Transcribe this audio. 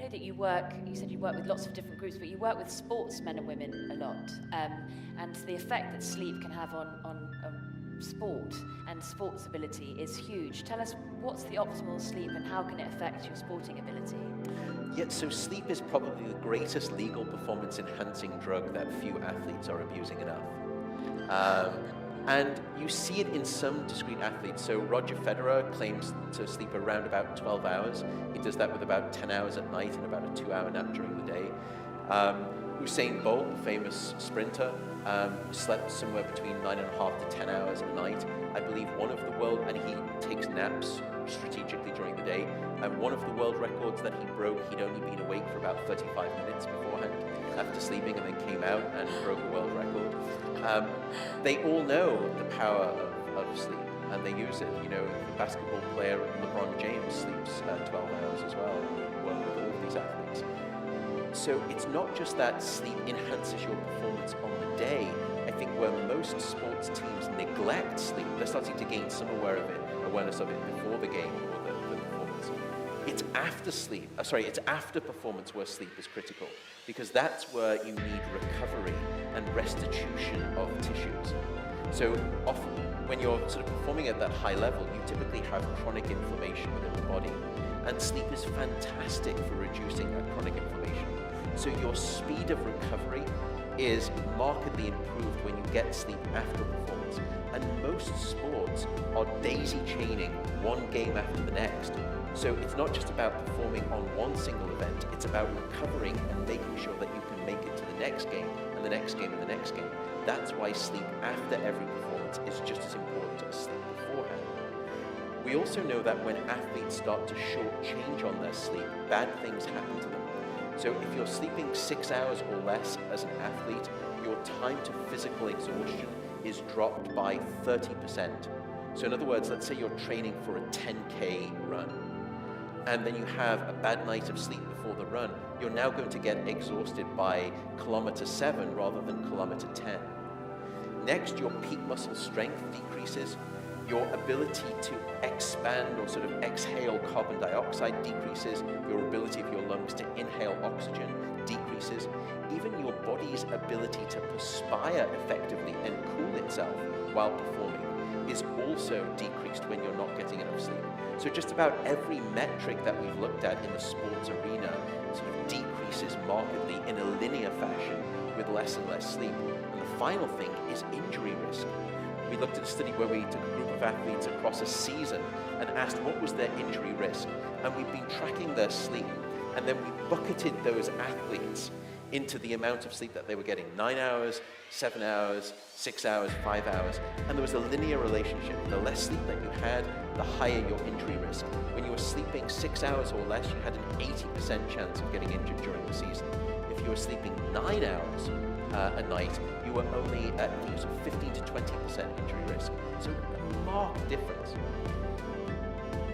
know that you said you work with lots of different groups, but you work with sportsmen and women a lot, and the effect that sleep can have on sport and sports ability is huge. Tell us, what's the optimal sleep and how can it affect your sporting ability? Yeah, so sleep is probably the greatest legal performance-enhancing drug that few athletes are abusing enough. And you see it in some discrete athletes. So Roger Federer claims to sleep around about 12 hours. He does that with about 10 hours at night and about a 2-hour nap during the day. Usain Bolt, the famous sprinter, slept somewhere between 9.5 to 10 hours a night. I believe one of the world, and he takes naps strategically during the day. And one of the world records that he broke, he'd only been awake for about 35 minutes beforehand after sleeping, and then came out and broke a world record. They all know the power of sleep, and they use it. You know, the basketball player LeBron James sleeps 12 hours as well, along with all of these athletes. So it's not just that sleep enhances your performance on the day. I think where most sports teams neglect sleep, they're starting to gain some awareness of it before the game or the performance. It's after sleep, it's after performance where sleep is critical, because that's where you need recovery and restitution of tissues. So often, when you're sort of performing at that high level, you typically have chronic inflammation within the body. And sleep is fantastic for reducing that chronic inflammation. So your speed of recovery is markedly improved when you get sleep after performance. And most sports are daisy chaining one game after the next. So it's not just about performing on one single event, it's about recovering and making sure that you can make it to the next game, and the next game, and the next game. That's why sleep after every performance is just as important as sleep beforehand. We also know that when athletes start to shortchange on their sleep, bad things happen to them. So if you're sleeping 6 hours or less as an athlete, your time to physical exhaustion is dropped by 30%. So in other words, let's say you're training for a 10K run, and then you have a bad night of sleep before the run, you're now going to get exhausted by kilometer 7 rather than kilometer 10. Next, your peak muscle strength decreases, your ability to expand or sort of exhale carbon dioxide decreases, your ability of your lungs to inhale oxygen decreases, even your body's ability to perspire effectively and cool itself while performing is also decreased when you're not getting enough sleep. So just about every metric that we've looked at in the sports arena sort of decreases markedly in a linear fashion with less and less sleep. And the final thing is injury risk. We looked at a study where we took a group of athletes across a season and asked what was their injury risk. And we've been tracking their sleep. And then we bucketed those athletes into the amount of sleep that they were getting: 9 hours, 7 hours, 6 hours, 5 hours. And there was a linear relationship. The less sleep that you had, the higher your injury risk. When you were sleeping 6 hours or less, you had an 80% chance of getting injured during the season. If you were sleeping 9 hours a night, you were only at 15 to 20% injury risk. So a marked difference.